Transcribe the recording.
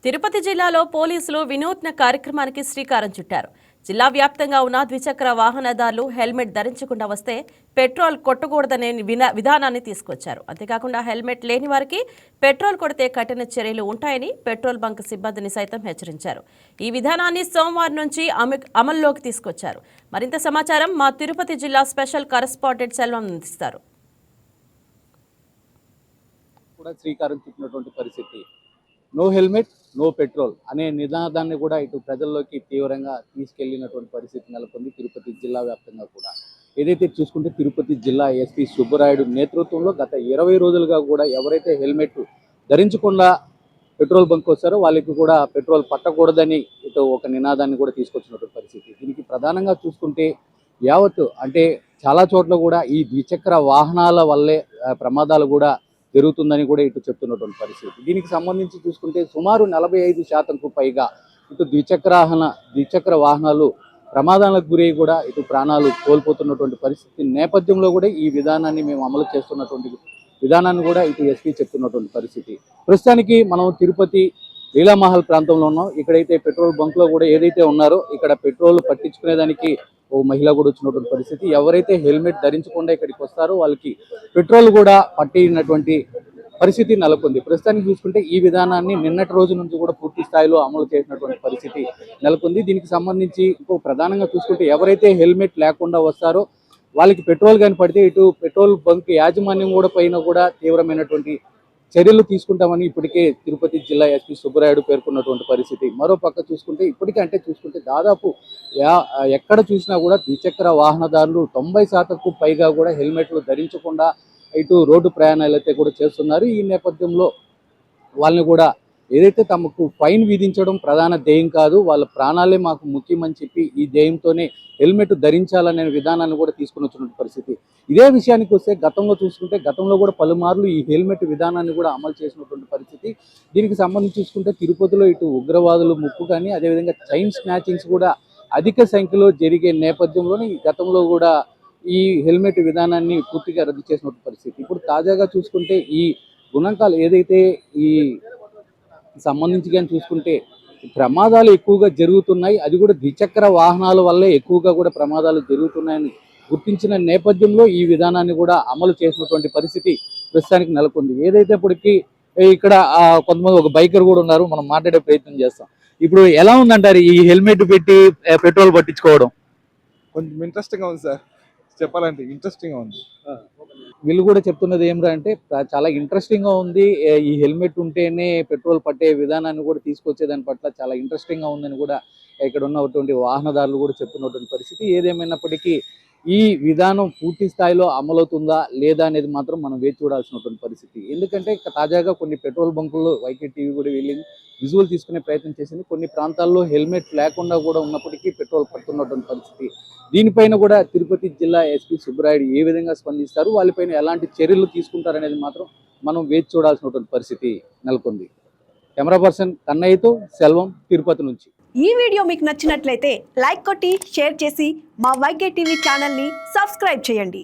తిరుపతి జిల్లాలో పోలీసులు వినూత్న కార్యక్రమానికి శ్రీకారం చుట్టారు. జిల్లా వ్యాప్తంగా ఉన్న ద్విచక్ర వాహనదారులు హెల్మెట్ ధరించకుండా వస్తే పెట్రోల్ కొట్టకూడదనే విధానాన్ని తీసుకొచ్చారు. అంతేకాకుండా హెల్మెట్ లేని వారికి పెట్రోల్ కొడితే కఠిన చర్యలు ఉంటాయని పెట్రోల్ బంక్ సిబ్బందిని సైతం హెచ్చరించారు. ఈ విధానాన్ని సోమవారం నుంచి అమల్లోకి తీసుకొచ్చారు. మరింత సమాచారం మా తిరుపతి జిల్లా స్పెషల్ కరెస్పాండెంట్ సెల్వం అందిస్తారు. శ్రీకారం చుట్టినటువంటి పరిస్థితి. నో హెల్మెట్ నో పెట్రోల్ అనే నినాదాన్ని కూడా ఇటు ప్రజల్లోకి తీవ్రంగా తీసుకెళ్లినటువంటి పరిస్థితి నెలకొంది తిరుపతి జిల్లా వ్యాప్తంగా కూడా. ఏదైతే చూసుకుంటే తిరుపతి జిల్లా ఎస్పీ సుబ్బరాయుడు నేతృత్వంలో గత 20 రోజులుగా కూడా ఎవరైతే హెల్మెట్ ధరించకుండా పెట్రోల్ బంక్ వస్తారో వాళ్ళకి కూడా పెట్రోల్ పట్టకూడదని ఇటు ఒక నినాదాన్ని కూడా తీసుకొచ్చినటువంటి పరిస్థితి. దీనికి ప్రధానంగా చూసుకుంటే యావత్తు అంటే చాలా చోట్ల కూడా ఈ ద్విచక్ర వాహనాల వల్లే ప్రమాదాలు కూడా జరుగుతుందని కూడా ఇటు చెప్తున్నటువంటి పరిస్థితి. దీనికి సంబంధించి చూసుకుంటే సుమారు 45% పైగా ఇటు ద్విచక్ర వాహనాలు ప్రమాదాలకు గురై కూడా ఇటు ప్రాణాలు కోల్పోతున్నటువంటి పరిస్థితి నేపథ్యంలో కూడా ఈ విధానాన్ని మేము అమలు చేస్తున్నటువంటి విధానాన్ని కూడా ఇటు ఎస్పీ చెప్తున్నటువంటి పరిస్థితి. ప్రస్తుతానికి మనం తిరుపతి లీలామహల్ ప్రాంతంలో ఉన్నాం. ఇక్కడైతే పెట్రోల్ బంక్లో కూడా ఏదైతే ఉన్నారో ఇక్కడ పెట్రోల్ పట్టించుకునేదానికి ఓ మహిళ కూడా వచ్చినటువంటి పరిస్థితి. ఎవరైతే హెల్మెట్ ధరించకుండా ఇక్కడికి వస్తారో వాళ్ళకి పెట్రోల్ కూడా పట్టినటువంటి పరిస్థితి నెలకొంది. ప్రస్తుతానికి చూసుకుంటే ఈ విధానాన్ని నిన్నటి రోజు నుంచి కూడా పూర్తి స్థాయిలో అమలు చేసినటువంటి పరిస్థితి నెలకొంది. దీనికి సంబంధించి ఇంకో ప్రధానంగా చూసుకుంటే ఎవరైతే హెల్మెట్ లేకుండా వస్తారో వాళ్ళకి పెట్రోల్ కానీ పడితే ఇటు పెట్రోల్ బంక్ యాజమాన్యం కూడా పైన కూడా తీవ్రమైనటువంటి చర్యలు తీసుకుంటామని ఇప్పటికే తిరుపతి జిల్లా ఎస్పీ సుబ్బరాయుడు పేర్కొన్నటువంటి పరిస్థితి. మరో పక్క చూసుకుంటే ఇప్పటికే చూసుకుంటే దాదాపు ఎక్కడ చూసినా కూడా ద్విచక్ర వాహనదారులు 90% పైగా కూడా హెల్మెట్లు ధరించకుండా ఇటు రోడ్డు ప్రయాణాలు అయితే కూడా చేస్తున్నారు. ఈ నేపథ్యంలో వాళ్ళని కూడా ఏదైతే తమకు ఫైన్ విధించడం ప్రధాన ధ్యేయం కాదు, వాళ్ళ ప్రాణాలే మాకు ముఖ్యమని చెప్పి ఈ ధ్యేయంతోనే హెల్మెట్ ధరించాలనే విధానాన్ని కూడా తీసుకుని వచ్చినటువంటి పరిస్థితి. ఇదే విషయానికి వస్తే గతంలో కూడా పలుమార్లు ఈ హెల్మెట్ విధానాన్ని కూడా అమలు చేసినటువంటి పరిస్థితి. దీనికి సంబంధించి చూసుకుంటే తిరుపతిలో ఇటు ఉగ్రవాదులు ముప్పు కానీ అదేవిధంగా చైన్ స్నాచింగ్స్ కూడా అధిక సంఖ్యలో జరిగే నేపథ్యంలోనే గతంలో కూడా ఈ హెల్మెట్ విధానాన్ని పూర్తిగా రద్దు చేసినటువంటి పరిస్థితి. ఇప్పుడు తాజాగా చూసుకుంటే ఈ గుణాంకాలు ఏదైతే ఈ సంబంధించి కానీ చూసుకుంటే ప్రమాదాలు ఎక్కువగా జరుగుతున్నాయి, అది కూడా ద్విచక్ర వాహనాల వల్లే ఎక్కువగా కూడా ప్రమాదాలు జరుగుతున్నాయని గుర్తించిన నేపథ్యంలో ఈ విధానాన్ని కూడా అమలు చేసినటువంటి పరిస్థితి ప్రస్తుతానికి నెలకొంది. ఏదైతే ఇప్పటికీ ఇక్కడ కొంతమంది ఒక బైకర్ కూడా ఉన్నారు, మనం మాట్లాడే ప్రయత్నం చేస్తాం. ఇప్పుడు ఎలా ఉందంటారు ఈ హెల్మెట్ పెట్టి పెట్రోల్ పట్టించుకోవడం? కొంచెం ఇంట్రెస్టింగ్గా ఉంది సార్, చెప్పాలంటే ఇంట్రెస్టింగ్గా ఉంది. వీళ్ళు కూడా చెప్తున్నది ఏమిటంటే అంటే చాలా ఇంట్రెస్టింగ్గా ఉంది, ఈ హెల్మెట్ ఉంటేనే పెట్రోల్ పట్టే విధానాన్ని కూడా తీసుకొచ్చేదాని పట్ల చాలా ఇంట్రెస్టింగ్గా ఉందని కూడా ఇక్కడ ఉన్నటువంటి వాహనదారులు కూడా చెప్తున్నటువంటి పరిస్థితి. ఏదేమైనప్పటికీ ఈ విధానం పూర్తి స్థాయిలో అమలవుతుందా లేదా అనేది మాత్రం మనం వేచి చూడాల్సినటువంటి పరిస్థితి. ఎందుకంటే తాజాగా కొన్ని పెట్రోల్ బంకుల్లో వైకే టీవీ కూడా వెళ్ళింది, విజువల్ తీసుకునే ప్రయత్నం చేసింది. కొన్ని ప్రాంతాల్లో హెల్మెట్ లేకుండా కూడా ఉన్నప్పటికీ పెట్రోల్ పడుతున్నటువంటి పరిస్థితి. దీనిపైన కూడా తిరుపతి జిల్లా ఎస్పీ సుబ్బరాయుడు ఏ విధంగా స్పందిస్తారు, వాళ్ళపైన ఎలాంటి చర్యలు తీసుకుంటారనేది మాత్రం మనం వేచి చూడాల్సినటువంటి పరిస్థితి నెలకొంది. కెమెరా పర్సన్ కన్నయ్యతో సెల్వం, తిరుపతి నుంచి. ఈ వీడియో మీకు నచ్చినట్లయితే లైక్ కొట్టి షేర్ చేసి మా వైకే టీవీ ఛానల్ని సబ్స్క్రైబ్ చేయండి.